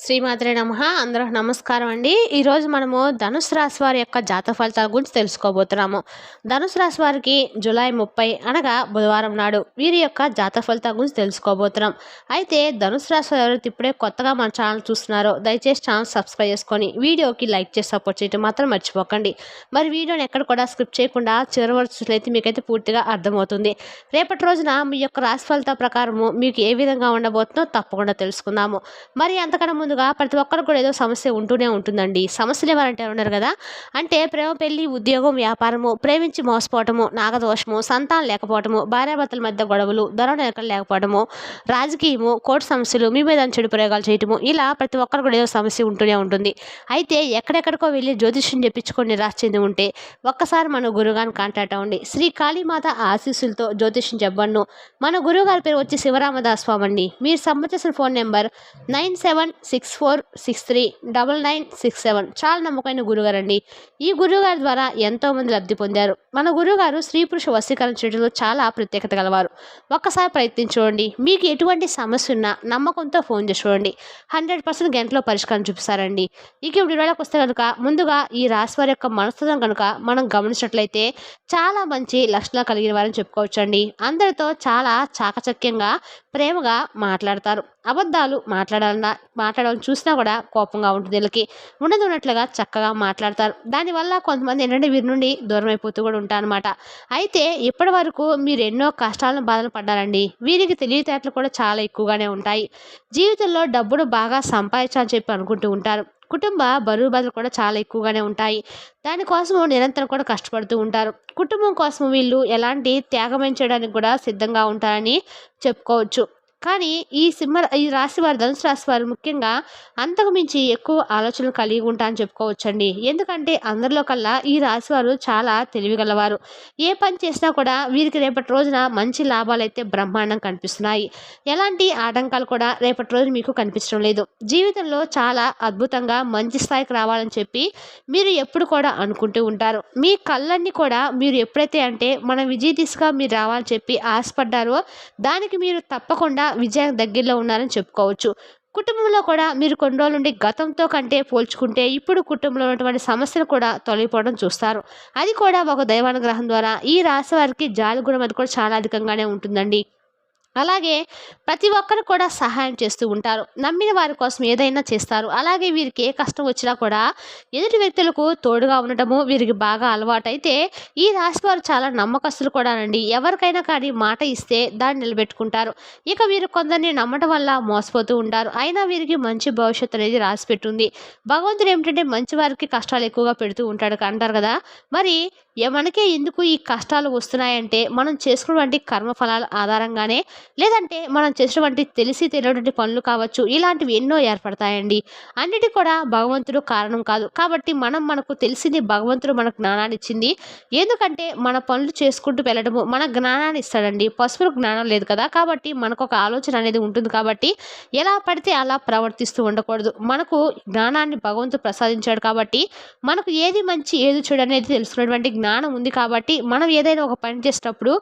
శ్రీమాత్రే నమః. అందరికి నమస్కారం అండి. ఈరోజు మనము ధనుసు రాశి వారి యొక్క జాతక ఫలితాల గురించి తెలుసుకోబోతున్నాము. ధనుసు రాశి వారికి జూలై 30 అనగా బుధవారం నాడు వీరి యొక్క జాతక ఫలితాల గురించి తెలుసుకోబోతున్నాం. అయితే ధనుసు రాశి వారు ఎవరైతే ఇప్పుడే కొత్తగా మన ఛానల్ చూస్తున్నారో దయచేసి ఛానల్ సబ్స్క్రైబ్ చేసుకొని వీడియోకి లైక్ చేసి సపోర్ట్ చేయడం మాత్రం మర్చిపోకండి. మరి వీడియోని ఎక్కడ కూడా స్కిప్ చేయకుండా చివరి వరకు చూసినట్లయితే మీకైతే పూర్తిగా అర్థమవుతుంది. రేపటి రోజున మీ యొక్క రాశి ఫలితాల ప్రకారము మీకు ఏ విధంగా ఉండబోతుందో తప్పకుండా తెలుసుకుందాము. మరి అంతకన్నా ముందుగా ప్రతి ఒక్కరికి కూడా ఏదో సమస్య ఉంటూనే ఉంటుందండి. సమస్యలు ఎవరంటే ఉన్నారు కదా, అంటే ప్రేమ, పెళ్లి, ఉద్యోగం, వ్యాపారము, ప్రేమించి మోసపోవటము, నాగదోషము, సంతానం లేకపోవటము, భార్యాభర్తల మధ్య గొడవలు, ధనం లేకపోవటము, రాజకీయము, కోర్టు సమస్యలు, మీ మీద చెడు ప్రయోగాలు చేయటము, ఇలా ప్రతి ఒక్కరికి కూడా ఏదో సమస్య ఉంటూనే ఉంటుంది. అయితే ఎక్కడెక్కడికో వెళ్ళి జ్యోతిష్యం చెప్పించుకొని నిరాశ చెంది ఉంటే ఒక్కసారి మన గురుగారిని కాంటాక్ట్ అవ్వండి. శ్రీ కాళీమాత ఆశీస్సులతో జ్యోతిష్యం చెప్పను. మన గురుగారి పేరు వచ్చి శివరామదాస్ స్వామి అండి. మీరు సంబంధించిన ఫోన్ నెంబర్ 9764639967. చాలా నమ్మకమైన గురుగారు అండి. ఈ గురుగారి ద్వారా ఎంతో మంది లబ్ధి పొందారు. మన గురుగారు స్త్రీ పురుష వశీకరణ చేయడంలో చాలా ప్రత్యేకత గలవారు. ఒక్కసారి ప్రయత్నించుకోండి. మీకు ఎటువంటి సమస్య ఉన్నా నమ్మకంతో ఫోన్ చేసి చూడండి. 100% గంటలో పరిష్కారం చూపిస్తారండి. ఇక వీడియోలోకి వస్తే కనుక ముందుగా ఈ రాశి వారి యొక్క మనస్తత్వం కనుక మనం గమనించినట్లయితే చాలా మంచి లక్షణాలు కలిగిన వారని చెప్పుకోవచ్చండి. అందరితో చాలా చాకచక్యంగా ప్రేమగా మాట్లాడతారు. అబద్ధాలు మాట్లాడాలని చూసినా కూడా కోపంగా ఉంటుంది. వీళ్ళకి ఉన్నట్లుగా చక్కగా మాట్లాడతారు. దానివల్ల కొంతమంది ఏంటంటే వీరి నుండి దూరం అయిపోతూ కూడా ఉంటారనమాట. అయితే ఇప్పటి వరకు మీరు ఎన్నో కష్టాలను బాధలు పడ్డారండి. వీరికి తెలివితేటలు కూడా చాలా ఎక్కువగానే ఉంటాయి. జీవితంలో డబ్బును బాగా సంపాదించాలని చెప్పి అనుకుంటూ ఉంటారు. కుటుంబ బరువు బాధలు కూడా చాలా ఎక్కువగానే ఉంటాయి. దానికోసం నిరంతరం కూడా కష్టపడుతూ ఉంటారు. కుటుంబం కోసం వీళ్ళు ఎలాంటి త్యాగం చేయడానికి కూడా సిద్ధంగా ఉంటారని చెప్పుకోవచ్చు. కానీ ఈ రాశి వారు, ధనుసు రాశి వారు ముఖ్యంగా అంతకు మించి ఎక్కువ ఆలోచనలు కలిగి ఉంటారని చెప్పుకోవచ్చండి. ఎందుకంటే అందరిలో కల్లా ఈ రాశి వారు చాలా తెలివిగలవారు. ఏ పని చేసినా కూడా వీరికి రేపటి రోజున మంచి లాభాలు అయితే బ్రహ్మాండం కనిపిస్తున్నాయి. ఎలాంటి ఆటంకాలు కూడా రేపటి రోజు మీకు కనిపించడం లేదు. జీవితంలో చాలా అద్భుతంగా మంచి స్థాయికి రావాలని చెప్పి మీరు ఎప్పుడు కూడా అనుకుంటూ ఉంటారు. మీ కళ్ళన్నీ కూడా మీరు ఎప్పుడైతే అంటే మన విజయ దిశగా మీరు రావాలని చెప్పి ఆశపడ్డారో దానికి మీరు తప్పకుండా విజయం దగ్గరలో ఉన్నారని చెప్పుకోవచ్చు. కుటుంబంలో కూడా మీరు కొన్ని రోజుల నుండి గతంతో కంటే పోల్చుకుంటే ఇప్పుడు కుటుంబంలో ఉన్నటువంటి సమస్యలు కూడా తొలగిపోవడం చూస్తారు. అది కూడా ఒక దైవానుగ్రహం ద్వారా. ఈ రాశి వారికి జాలి గుణం అది కూడా చాలా అధికంగానే ఉంటుందండి. అలాగే ప్రతి ఒక్కరు కూడా సహాయం చేస్తూ ఉంటారు. నమ్మిన వారి కోసం ఏదైనా చేస్తారు. అలాగే వీరికి ఏ కష్టం వచ్చినా కూడా ఎదుటి వ్యక్తులకు తోడుగా ఉండటము వీరికి బాగా అలవాటు. అయితే ఈ రాశి వారు చాలా నమ్మకస్తులు కూడానండి. ఎవరికైనా కానీ మాట ఇస్తే దాన్ని నిలబెట్టుకుంటారు. ఇక వీరు కొందరిని నమ్మటం వల్ల మోసపోతూ ఉంటారు. అయినా వీరికి మంచి భవిష్యత్తు అనేది రాసి పెట్టుంది. భగవంతుడు ఏమిటంటే మంచి వారికి కష్టాలు ఎక్కువగా పెడుతూ ఉంటాడు అంటారు కదా. మరి మనకే ఎందుకు ఈ కష్టాలు వస్తున్నాయంటే మనం చేసుకున్నటువంటి కర్మఫలాల ఆధారంగానే, లేదంటే మనం చేసినటువంటి తెలిసి తెలియనటువంటి పనులు కావచ్చు, ఇలాంటివి ఎన్నో ఏర్పడతాయండి. అన్నిటి కూడా భగవంతుడు కారణం కాదు. కాబట్టి మనకు తెలిసింది భగవంతుడు మనకు జ్ఞానాన్ని ఇచ్చింది. ఎందుకంటే మన పనులు చేసుకుంటూ వెళ్ళడము మన జ్ఞానాన్ని ఇస్తాడండి. పశువులకు జ్ఞానం లేదు కదా, కాబట్టి మనకు ఒక ఆలోచన అనేది ఉంటుంది. కాబట్టి ఎలా పడితే అలా ప్రవర్తిస్తూ ఉండకూడదు. మనకు జ్ఞానాన్ని భగవంతుడు ప్రసాదించాడు కాబట్టి మనకు ఏది మంచి ఏది చెడు అనేది తెలుసుకున్నటువంటి జ్ఞానం ఉంది. కాబట్టి మనం ఏదైనా ఒక పని చేసేటప్పుడు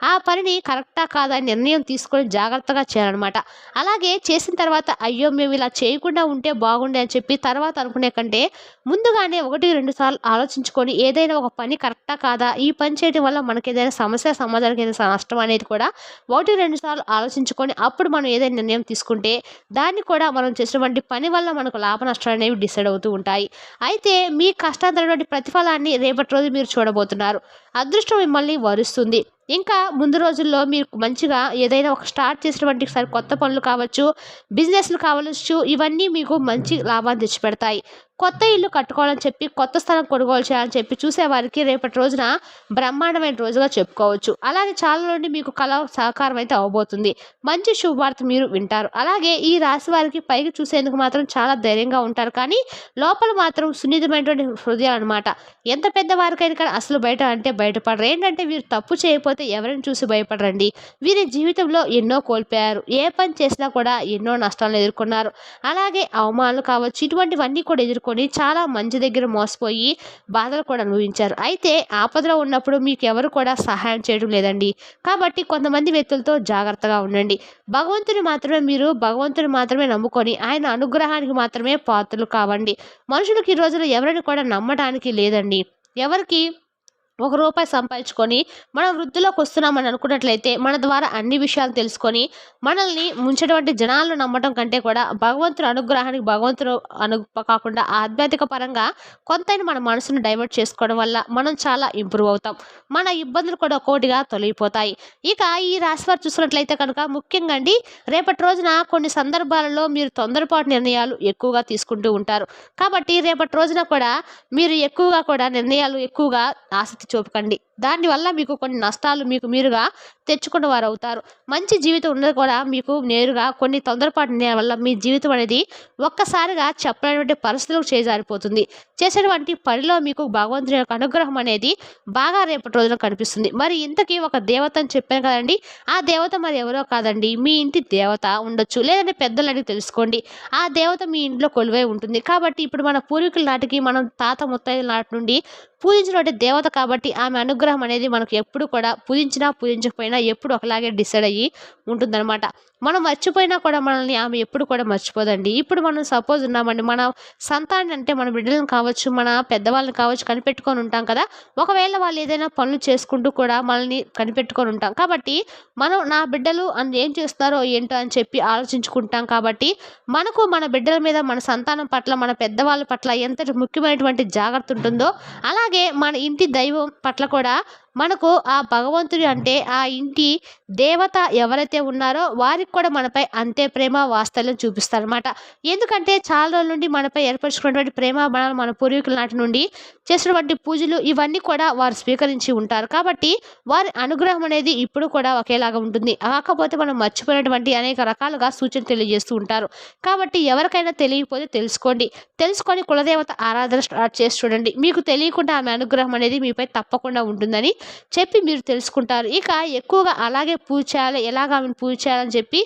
ఆ పనిని కరెక్టా కాదా నిర్ణయం తీసుకొని జాగ్రత్తగా చేయాలన్నమాట. అలాగే చేసిన తర్వాత అయ్యో మేము ఇలా చేయకుండా ఉంటే బాగుండే అని చెప్పి తర్వాత అనుకునే కంటే ముందుగానే 1-2 సార్లు ఆలోచించుకొని ఏదైనా ఒక పని కరెక్టా కాదా, ఈ పని చేయడం వల్ల మనకి ఏదైనా సమస్య సమాధానానికి ఏదైనా నష్టం అనేది కూడా 1-2 సార్లు ఆలోచించుకొని అప్పుడు మనం ఏదైనా నిర్ణయం తీసుకుంటే దాన్ని కూడా మనం చేసినటువంటి పని వల్ల మనకు లాభ నష్టాలు అనేవి డిసైడ్ అవుతూ ఉంటాయి. అయితే మీ కష్టానికి ప్రతిఫలాన్ని రేపటి రోజు మీరు చూడబోతున్నారు. అదృష్టం మిమ్మల్ని వరుస్తుంది. ఇంకా ముందు రోజుల్లో మీరు మంచిగా ఏదైనా ఒక స్టార్ట్ చేసినటువంటి కొత్త పనులు కావచ్చు, బిజినెస్లు కావచ్చు, ఇవన్నీ మీకు మంచి లాభాన్ని తెచ్చిపెడతాయి. కొత్త ఇల్లు కట్టుకోవాలని చెప్పి, కొత్త స్థలం కొనుగోలు చేయాలని చెప్పి చూసేవారికి రేపటి రోజున బ్రహ్మాండమైన రోజుగా చెప్పుకోవచ్చు. అలాగే చాలా నుండి మీకు కళ సహకారం అయితే అవ్వబోతుంది. మంచి శుభవార్త మీరు వింటారు. అలాగే ఈ రాశి వారికి పైకి చూసేందుకు మాత్రం చాలా ధైర్యంగా ఉంటారు. కానీ లోపల మాత్రం సున్నితమైనటువంటి హృదయాలు అనమాట. ఎంత పెద్దవారికైనా కానీ అసలు బయట అంటే బయటపడరు. ఏంటంటే వీరు తప్పు చేయకపోతే లేకపోతే ఎవరిని చూసి భయపడరండి. వీరి జీవితంలో ఎన్నో కోల్పోయారు. ఏ పని చేసినా కూడా ఎన్నో నష్టాలను ఎదుర్కొన్నారు. అలాగే అవమానాలు కావచ్చు, ఇటువంటివన్నీ కూడా ఎదుర్కొని చాలా మంచి దగ్గర మోసపోయి బాధలు కూడా అనుభవించారు. అయితే ఆపదలో ఉన్నప్పుడు మీకు ఎవరు కూడా సహాయం చేయడం లేదండి. కాబట్టి కొంతమంది వ్యక్తులతో జాగ్రత్తగా ఉండండి. భగవంతుని మాత్రమే నమ్ముకొని ఆయన అనుగ్రహానికి మాత్రమే పాత్రలు కావండి. మనుషులకు ఈ రోజుల్లో ఎవరిని కూడా నమ్మడానికి లేదండి. ఎవరికి ఒక రూపాయి సంపాదించుకొని మనం వృద్ధిలోకి వస్తున్నామని అనుకున్నట్లయితే మన ద్వారా అన్ని విషయాలు తెలుసుకొని మనల్ని ముంచేటువంటి జనాలను నమ్మటం కంటే కూడా భగవంతుని అనుగ్రహానికి భగవంతుడు అను కాకుండా ఆధ్యాత్మిక పరంగా కొంతైనా మన మనసును డైవర్ట్ చేసుకోవడం వల్ల మనం చాలా ఇంప్రూవ్ అవుతాం. మన ఇబ్బందులు కూడా ఒక్కోటిగా తొలగిపోతాయి. ఇక ఈ రాశి వారు చూసుకున్నట్లయితే కనుక ముఖ్యంగా అండి, రేపటి రోజున కొన్ని సందర్భాలలో మీరు తొందరపాటు నిర్ణయాలు ఎక్కువగా తీసుకుంటూ ఉంటారు. కాబట్టి రేపటి రోజున కూడా మీరు ఎక్కువగా కూడా నిర్ణయాలు ఎక్కువగా ఆసక్తి చూపకండి. దానివల్ల మీకు కొన్ని నష్టాలు మీకు మీరుగా తెచ్చుకున్న వారు అవుతారు. మంచి జీవితం ఉన్నది కూడా మీకు నేరుగా కొన్ని తొందరపాటు నిర్ణయాల వల్ల మీ జీవితం అనేది ఒక్కసారిగా చెప్పలేనటువంటి పరిస్థితులకు చేజారిపోతుంది. చేసేటువంటి పనిలో మీకు భగవంతుని యొక్క అనుగ్రహం అనేది బాగా రేపటి రోజున కనిపిస్తుంది. మరి ఇంతకీ ఒక దేవత అని చెప్పాను కదండి, ఆ దేవత మరి ఎవరో కాదండి, మీ ఇంటి దేవత ఉండొచ్చు, లేదంటే పెద్దలు అడిగి తెలుసుకోండి. ఆ దేవత మీ ఇంట్లో కొలువై ఉంటుంది. కాబట్టి ఇప్పుడు మన పూర్వీకుల నాటికి మనం తాత ముత్తైదుల నాటి నుండి పూజించినటువంటి దేవత కాబట్టి ఆమె అనుగ్రహం అనేది మనకు ఎప్పుడు కూడా పూజించినా పూజించకపోయినా ఎప్పుడు ఒకలాగే డిసైడ్ అయ్యి ఉంటుందన్నమాట. మనం మర్చిపోయినా కూడా మనల్ని ఆమె ఎప్పుడు కూడా మర్చిపోదండి. ఇప్పుడు మనం సపోజ్ ఉన్నామండి, మన సంతానం అంటే మన బిడ్డలను కావచ్చు, మన పెద్దవాళ్ళని కావచ్చు కనిపెట్టుకొని ఉంటాం కదా. ఒకవేళ వాళ్ళు ఏదైనా పనులు చేసుకుంటూ కూడా మనల్ని కనిపెట్టుకొని ఉంటాం కాబట్టి మనం నా బిడ్డలు ఏం చేస్తున్నారో ఏంటో అని చెప్పి ఆలోచించుకుంటాం. కాబట్టి మనకు మన బిడ్డల మీద, మన సంతానం పట్ల, మన పెద్దవాళ్ళ పట్ల ఎంత ముఖ్యమైనటువంటి జాగ్రత్త ఉంటుందో అలాగే మన ఇంటి దైవం పట్ల కూడా మనకు ఆ భగవంతుడి అంటే ఆ ఇంటి దేవత ఎవరైతే ఉన్నారో వారికి కూడా మనపై అంతే ప్రేమ వాత్సల్యం చూపిస్తారనమాట. ఎందుకంటే చాలా రోజుల నుండి మనపై ఏర్పరచుకున్నటువంటి ప్రేమాభిమానాలు మన పూర్వీకుల నాటి నుండి చేసినటువంటి పూజలు ఇవన్నీ కూడా వారు స్వీకరించి ఉంటారు. కాబట్టి వారి అనుగ్రహం అనేది ఇప్పుడు కూడా ఒకేలాగా ఉంటుంది. కాకపోతే మనం మర్చిపోయినటువంటి అనేక రకాలుగా సూచనలు తెలియజేస్తూ ఉంటారు. కాబట్టి ఎవరికైనా తెలియకపోతే తెలుసుకొని కులదేవత ఆరాధన స్టార్ట్ చేసి చూడండి. మీకు తెలియకుండా ఆమె అనుగ్రహం అనేది మీపై తప్పకుండా ఉంటుందని చెప్పి మీరు తెలుసుకుంటారు. ఇక ఎక్కువగా అలాగే పూజ చేయాలి, ఎలాగ ఆమెను పూజ చేయాలని చెప్పి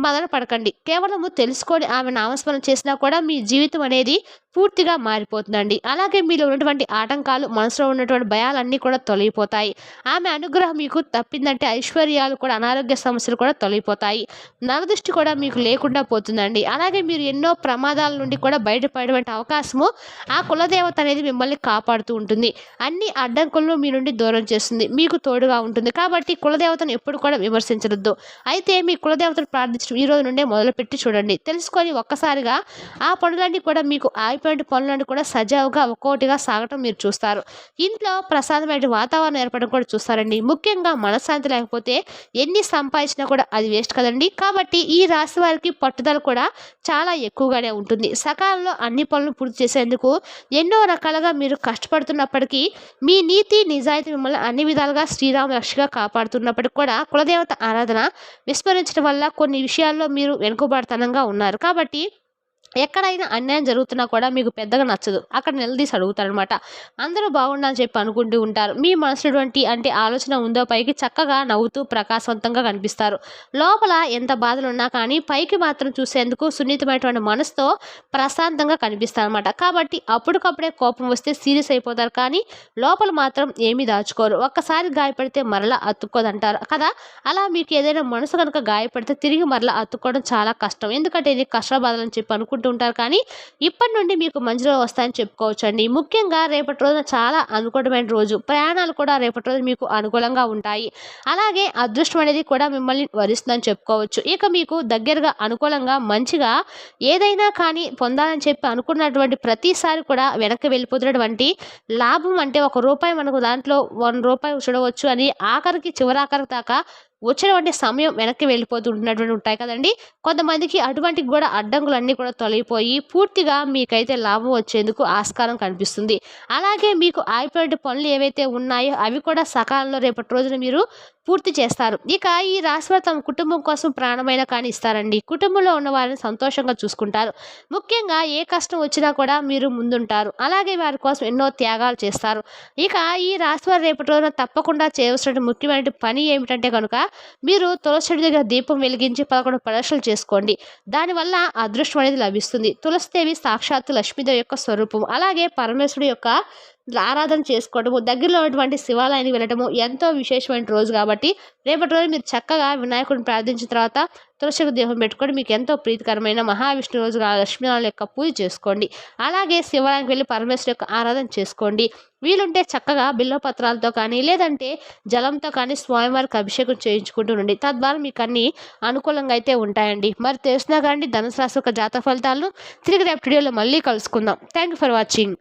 మదన పడకండి. కేవలము తెలుసుకొని ఆమె నామస్మరణ చేసినా కూడా మీ జీవితం అనేది పూర్తిగా మారిపోతుందండి. అలాగే మీలో ఉన్నటువంటి ఆటంకాలు, మనసులో ఉన్నటువంటి భయాలన్నీ కూడా తొలగిపోతాయి. ఆమె అనుగ్రహం మీకు తప్పిందంటే ఐశ్వర్యాలు కూడా, అనారోగ్య సమస్యలు కూడా తొలగిపోతాయి. నరదృష్టి కూడా మీకు లేకుండా పోతుందండి. అలాగే మీరు ఎన్నో ప్రమాదాల నుండి కూడా బయటపడేటువంటి అవకాశము ఆ కులదేవత అనేది మిమ్మల్ని కాపాడుతూ ఉంటుంది. అన్ని అడ్డంకులను మీ నుండి దూరం చేస్తుంది, మీకు తోడుగా ఉంటుంది. కాబట్టి కులదేవతను ఎప్పుడు కూడా విమర్శించవద్దు. అయితే మీ కులదేవతను ప్రార్థించడం ఈ రోజు నుండే మొదలుపెట్టి చూడండి. తెలుసుకొని ఒక్కసారిగా ఆ పనులన్నీ కూడా మీకు ఆగిపోయిన పనులన్నీ కూడా సజావుగా ఒక్కోటిగా సాగటం మీరు చూస్తారు. ఇంట్లో ప్రసాదమైన వాతావరణం ఏర్పడడం కూడా చూస్తారండి. ముఖ్యంగా మనశ్శాంతి లేకపోతే ఎన్ని సంపాదించినా కూడా అది వేస్ట్ కదండి. కాబట్టి ఈ రాశి వారికి పట్టుదల కూడా చాలా ఎక్కువగానే ఉంటుంది. సకాలంలో అన్ని పనులు పూర్తి చేసేందుకు ఎన్నో రకాలుగా మీరు కష్టపడుతున్నప్పటికీ మీ నీతి నిజాయితీ మిమ్మల్ని అన్ని విధాలుగా శ్రీరామ రక్షగా కాపాడుతున్నప్పటికీ కూడా కులదేవత ఆరాధన విస్మరించడం వల్ల కొన్ని విషయాల్లో మీరు వెనుకబాటుతనంగా ఉన్నారు. కాబట్టి ఎక్కడైనా అన్యాయం జరుగుతున్నా కూడా మీకు పెద్దగా నచ్చదు. అక్కడ నిలదీసి అడుగుతారనమాట. అందరూ బాగుండాలని చెప్పి అనుకుంటూ ఉంటారు. మీ మనసుటువంటి అంటే ఆలోచన ఉందో పైకి చక్కగా నవ్వుతూ ప్రకాశవంతంగా కనిపిస్తారు. లోపల ఎంత బాధలు ఉన్నా కానీ పైకి మాత్రం చూసేందుకు సున్నితమైనటువంటి మనసుతో ప్రశాంతంగా కనిపిస్తారనమాట. కాబట్టి అప్పటికప్పుడే కోపం వస్తే సీరియస్ అయిపోతారు, కానీ లోపల మాత్రం ఏమీ దాచుకోరు. ఒక్కసారి గాయపడితే మరలా అతుక్కోదంటారు కదా. అలా మీకు ఏదైనా మనసు కనుక గాయపడితే తిరిగి మరలా అతుక్కోవడం చాలా కష్టం. ఎందుకంటే ఇది కష్ట బాధలని చెప్పి అనుకుంటూ ఉంటారు. కానీ ఇప్పటి నుండి మీకు మంచిలో వస్తాయని చెప్పుకోవచ్చు అండి. ముఖ్యంగా రేపటి రోజున చాలా అనుకూలమైన రోజు. ప్రయాణాలు కూడా రేపటి రోజు మీకు అనుకూలంగా ఉంటాయి. అలాగే అదృష్టం అనేది కూడా మిమ్మల్ని వరిస్తుందని చెప్పుకోవచ్చు. ఇక మీకు దగ్గరగా అనుకూలంగా మంచిగా ఏదైనా కానీ పొందాలని చెప్పి అనుకున్నటువంటి ప్రతిసారి కూడా వెనక్కి వెళ్ళిపోతున్నటువంటి లాభం అంటే ₹1 మనకు దాంట్లో ₹1 చూడవచ్చు అని చివరాఖరికి దాకా వచ్చినటువంటి సమయం వెనక్కి వెళ్ళిపోతూ ఉంటున్నటువంటి ఉంటాయి కదండి. కొంతమందికి అటువంటి కూడా అడ్డంకులన్నీ కూడా తొలగిపోయి పూర్తిగా మీకైతే లాభం వచ్చేందుకు ఆస్కారం కనిపిస్తుంది. అలాగే మీకు ఆగిపోయిన పనులు ఏవైతే ఉన్నాయో అవి కూడా సకాలంలో రేపటి రోజున మీరు పూర్తి చేస్తారు. ఇక ఈ రాశివారు తమ కుటుంబం కోసం ప్రాణమైన కానీ ఇస్తారండి. కుటుంబంలో ఉన్న వారిని సంతోషంగా చూసుకుంటారు. ముఖ్యంగా ఏ కష్టం వచ్చినా కూడా మీరు ముందుంటారు. అలాగే వారి కోసం ఎన్నో త్యాగాలు చేస్తారు. ఇక ఈ రాశివారు రేపటి రోజున తప్పకుండా చేయవలసిన ముఖ్యమైన పని ఏమిటంటే కనుక మీరు తులసి చెట్టు దగ్గర దీపం వెలిగించి 11 ప్రదక్షిణలు చేసుకోండి. దానివల్ల అదృష్టం అనేది లభిస్తుంది. తులసిదేవి సాక్షాత్తు లక్ష్మీదేవి యొక్క స్వరూపం. అలాగే పరమేశ్వరుడు యొక్క ఆరాధన చేసుకోవడము, దగ్గరలో ఉన్నటువంటి శివాలయానికి వెళ్ళటము ఎంతో విశేషమైన రోజు కాబట్టి రేపటి రోజు మీరు చక్కగా వినాయకుడిని ప్రార్థించిన తర్వాత తులసికి దీపం పెట్టుకొని మీకు ఎంతో ప్రీతికరమైన మహావిష్ణు రోజు లక్ష్మీనారాయణ యొక్క పూజ చేసుకోండి. అలాగే శివాలయానికి వెళ్ళి పరమేశ్వరు యొక్క ఆరాధన చేసుకోండి. వీలుంటే చక్కగా బిల్వపత్రాలతో కానీ లేదంటే జలంతో కానీ స్వామివారికి అభిషేకం చేయించుకుంటూ ఉండండి. తద్వారా మీకు అన్ని అనుకూలంగా అయితే ఉంటాయండి. మరి తెలిసినా కానీ ధనుసు రాశి యొక్క జాతక ఫలితాలను తిరిగి రేపు వీడియోలో మళ్ళీ కలుసుకుందాం. Thank you for watching.